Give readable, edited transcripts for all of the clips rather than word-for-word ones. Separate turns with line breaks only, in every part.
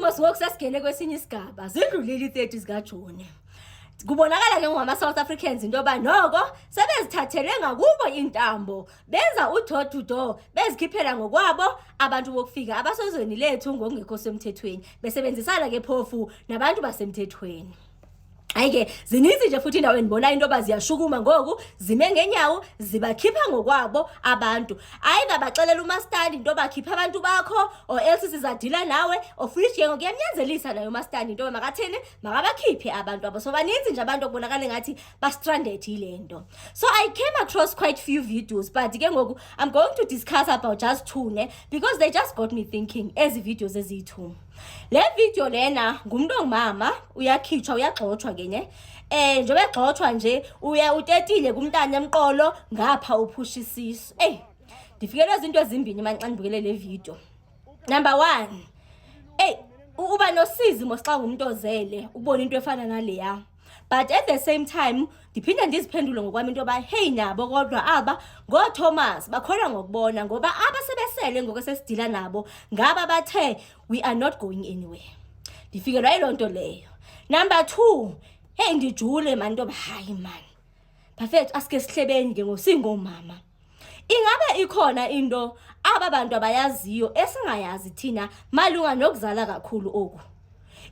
almost ngokusasingene kwesinye isigaba zidlulile i-30 zikaJuni. Kubonakala ke ngama-South Africans into yoba noko sebezithathele ngakubo intambo benza u-door to door bezikhiphela ngokwabo abantu bokufika abasezweni lethu ngokungekho semthethweni besebenzisana ke phofu nabantu basemthethweni. Ayike zininzi nje futhi indawo enibona into yoba ziyashukuma ngoku zime ngenyawo zibakhipha ngokwabo abantu ayike baxelela umastandi into yoba khipha abantu bakho or else sizadila nawe of which ke ngokuyamnyanzelisa nayo umastandi into yoba makathini makabakhiphe abantu abo. So baninzi nje abantu okubonakala ngathi ba-stranded yilento. So I came across quite few videos but ke ngoku I'm going to discuss about just two because they just got me thinking ezi videos eziyi-2. Le video lena ngumuntu ongumama uyakhitshwa uyagxothwa kenye njobe egxothwa nje uya utetile kumntana emqolo ngapha uphusha isisu. Ndifikele izinto ezimbini manje xa ndibukele le video. Number 1, uba nosizi mosxa ngumuntu ozele ubona into efana naleya. But at the same time ndiphinde ndiziphendule ngokwami into yoba hey nabo kodwa aba ngoThomas bakholwa ngokubona ngoba abasebesele ngokwesesidila nabo ngaba bathe we are not going anywhere. Ndifikelwa yiloo nto leyo. Number 2, hey ndijule man into yoba hayi man bafethu asike sihlebeni ke ngosingomama. Ingabe ikhona into aba bantu abayaziyo esingayazi thina malunga nokuzala kakhulu oku?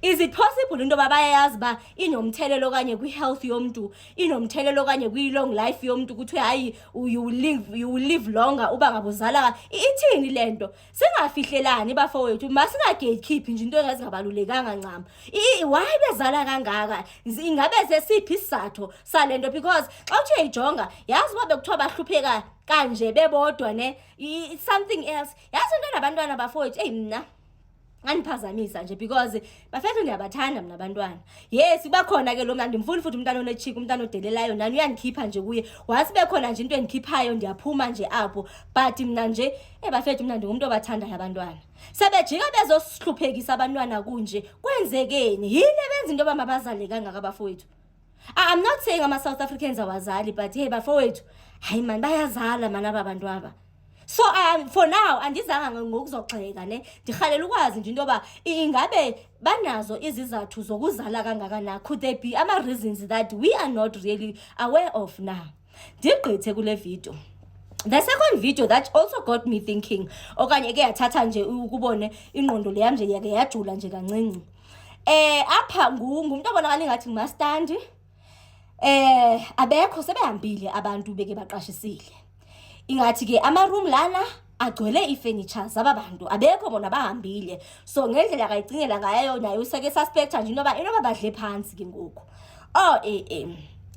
Is it possible into babayazi ba inomthelelo kanye kwi-health yomuntu inomthelelo kanye kwi-long life yomuntu kuthi hayi you will live longer uba ngabuzala ithini lento? Singafihlelani bafowethu masinga-gatekeep nje into engazingabalulekanga ncam. Why bezala kangaka? Ingabe sesiphi isizathu salento? Because xa uthe ijonga yazi uba bekuthiwa bahlupheka kanje bebodwa something else. Yazi into nabantwana bafowethu mna andiphazamisa nje because bafethu ndiyabathanda mina abantwana. Yes bakhona ke lo mna ndimfuni futhi umntana onechika umntana odelelayo nani uyandikhipha nje kuye wasibe khona nje into endikhiphayo ndiyaphuma nje apho but mina nje bafethu mina ndingumuntu obathandayo abantwana. Sebejika bezosihluphekisa abantwana kunje kwenzekeni yini benza into yoba mabazale kangaka bafowethu? I'm not saying ama-South Africans awazali but hey bafowethu hayi man bayazala man aba bantu aba. So for now andizanga ngokuzoxeka ndirhalela ukwazi nje into yoba ingabe banazo izizathu zokuzala kangaka na? Could there be ama-reasons that we are not really aware of now? Ndigqithe kule video. The second video that also got me thinking okanye ke yathatha nje ukubone ingqondo le yam nje yake yajula nje kancinci. Apha ngumuntu obonakala ngathi ngumastandi. Abekho sebehambile abantu beke baqashisile. Ingathi ke ama-room lana agcwele i-furniture zaba bantu abekho bona bahambile. So ngendlela akayicingela ngayo nayo useke suspecta nje inoba badle phansi ke ngoku.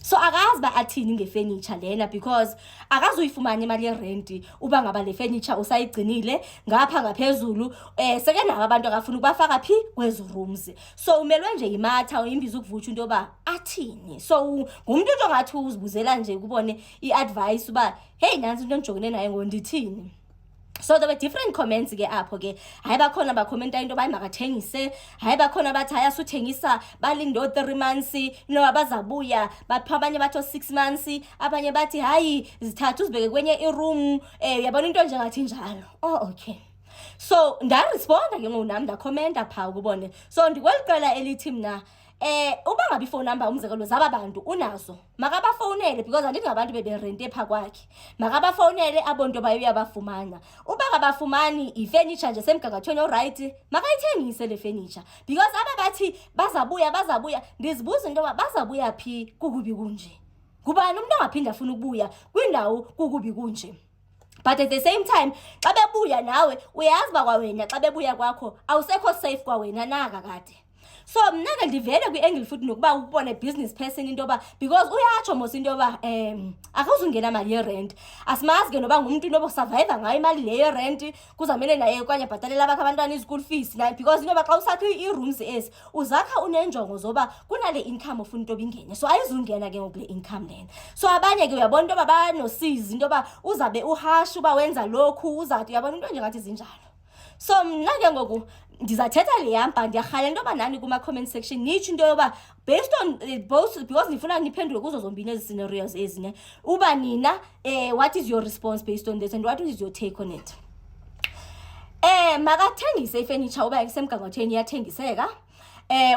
So akazi ba athini nge-furniture lena because akazuyifumana imali ye-rent uba ngaba le furniture usayigcinile ngapha ngaphezulu seke nabo abantu akafuna ukubafaka phi kwezo rooms. So umelwe nje imatha imbiza ukuvutsha into yoba athini. So ngumuntu into ngathi uzibuzela nje kubone i-advice uba hey nansi into endijongene nayo ngondithini. So there were different comments ke apho ke. Hayi bakhona bakhomenta into bayi makathengise, hayi bakhona bathi haya suthengisa balinde 3 months, abazabuya bapha abanye bathi 6 months, abanye bathi hayi zithathu uzibeke kwenye i-room, uyabona into nje ngathi njalo. Okay. So ndaresponda ke ngonami ndakhomenta pha ukubone. So ndikweliqela elithi mina uba ngabe ifone number umzekelo zaba bantu unazo makabafonele because andithi ngabantu beberente pha kwakhe. Makabafonele abonto bayo uyabafumana. Uba kabafumani i-furniture nje semgangathweni alright makayithengise le furniture because ababathi bazabuya ndizibuza into yoba bazabuya phi kukubi kunje. Kubani umuntu ongaphinda afuna ukubuya kwindawo kukubi kunje? But at the same time xa bebuya nawe uyazi ba kwawena xa bebuya kwakho awusekho safe kwawena naka kade. So mna ke ndivele kwi-angle futhi nokuba ubone business person into yoba because uyatsho mos into yoba akuzungena mali ye-rent. Asimazi ke noba ngumuntu into yoba survive ngayo imali le ye-rent kuzamele naye okanye abhatalela abakho abantwana i-school fees because into yoba xa usakhe ii-rooms ezi uzakha unenjongo zoba kunale income ofuna into yoba ingene. So ayizungena ke ngokule income lena. So abanye ke uyabona into yoba banosizi into yoba uzabe uhash uba wenza lokhu uzathi uyabona into nje ngathi zinjalo. So mna ke ngoku ndizathetha le yamba ndiyarhalela into yoba nani kuma-comment section nitsho into yoba based on both because ndifuna niphendule kuzo zombini ezi scenarios ezi uba nina what is your response based on this and what is your take on it? Makathengise ifurniture uba isemgangathweni iyathengiseka.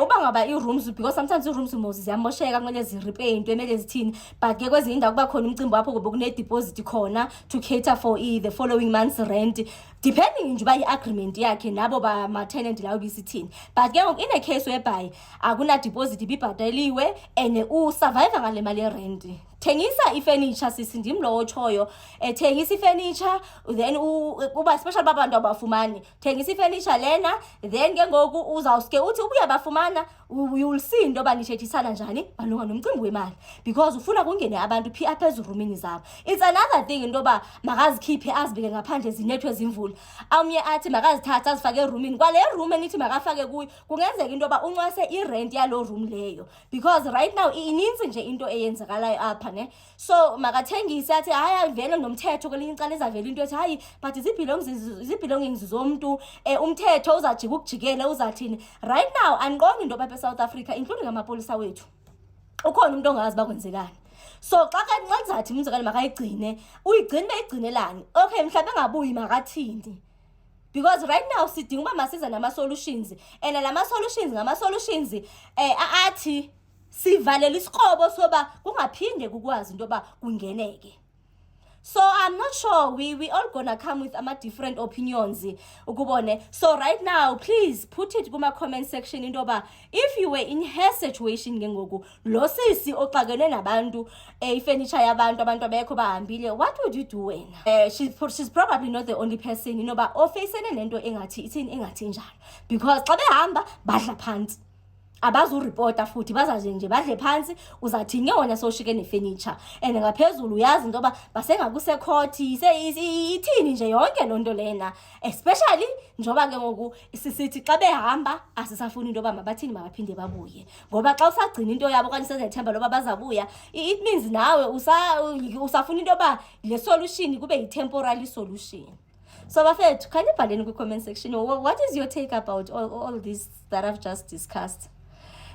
Uba ngaba i-rooms, because sometimes i-rooms mozi ziyamosheka kumele zirepeyintwe kumele zithini, but ke kwezinye indawo kuba khona umcimbi wapho kube kune-deposit khona to cater for the following month's rent, depending nje uba i-agreement yakhe nabo ma-tenant lawo bisithini. But ke ngoku in a case whereby akuna-deposit ibibhataliwe and usurvive ngale mali ye-rent, thengisa ifurniture sisi, ndim lo otshoyo. Thengisa ifurniture, then uba especially babantu abafumani, thengisa ifurniture lena, then ke ngoku uzawuske uthi ubuya bafumana you'll see into yoba nithethisana njani malunga nomcimbi wemali, because ufuna kungene abantu phi apha ezirumini zabo. It's another thing into yoba makazikhiphe azibeke ngaphandle zinethwe zimvula, omnye athi makazithathe azifake erumini, kwale room enithi makafake kuyo kungenzeka into yoba uncwase irent yaloo room leyo, because right now ininzi nje into eyenzakalayo apha ne. So makathengise athi hayi vele nomthetho kwelinye icala izavela into ethi hayi but zii-belongings zomntu, umthetho uzajika ukujikele uzathini. Right now andiqondi into yoba South Africa, including amapolisa wethu, ukhona umuntu ongazi bakwenzekani. So xa kuzathi umzekelo makayigcine, uyigcine beyigcinelani? Okay, mhlawumbe engabuyi makathini, because right now sidinga uba masiza nama-solutions, and lama-solutions ngama-solutions athi sivalela isikrobo soba kungaphinde kukwazi into yoba kungeneke. So I'm not sure, we all gonna come with different opinions ukubone. So right now please put it kuma comment section into yoba if you were in her situation ke ngoku lo sisi oxakene nabantu, ifurniture yabantu, abantu abekho bahambile, what would you do wena? She's probably not the only person inoba ofacene nento engathi ithini engathi njalo, because xa behamba badla phansi abazuripota futhi bazaje nje badle phansi, uzathi ngiyona soshike nefurniture and ngaphezulu uyazi into yoba basengakusecourt ithini nje yonke lonto lena, especially njoba ke ngoku sisithi xa behamba asisafuni into yoba mabathini mabaphinde babuye, ngoba xa usagcina into yabo okanye sezethemba loba bazabuya, it means nawe usafuna into yoba le solution kube yi-temporary solution. So bafethu, can you bhaleni kwi-comment section what is your take about all this that I've just discussed?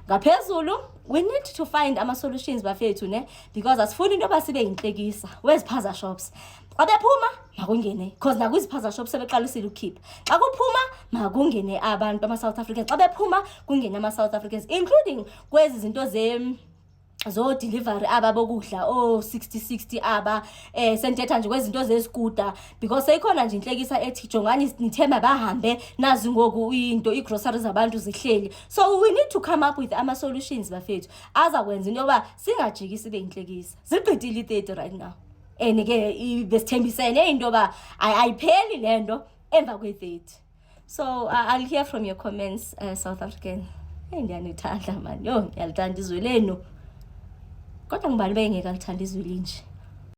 Ngaphezulu we need to find ama-solutions bafethu ne, because asifuni into yoba sibe yintlekisa weziphaza shops. Xa bephuma makungene, because nakwiziphaza shops sebeqalisile ukukhipha. Xa kuphuma makungene abantu ama-South Africans, xa bephuma kungene ama-South Africans, including kwezi zinto zo-delivery aba bokudla 60 aba, sentetha nje kwezinto zeskuta, because seyikhona nje inhlekisa ethi jongani nithemba bahambe nazi ngoku into ii-groceries zabantu zihleli. So we need to come up with ama-solutions bafethu azakwenza into yoba singajiki sibe inhlekisa. Zigqithile i-30 right now, and ke besithembisene into yoba ayipheli le nto emva kwe-30. So I'll hear from your comments, South African. Ndiyanithanda man, yo ngiyalithanda izwe lenu, kodwa ngibani bengeka lithanda izwi linje.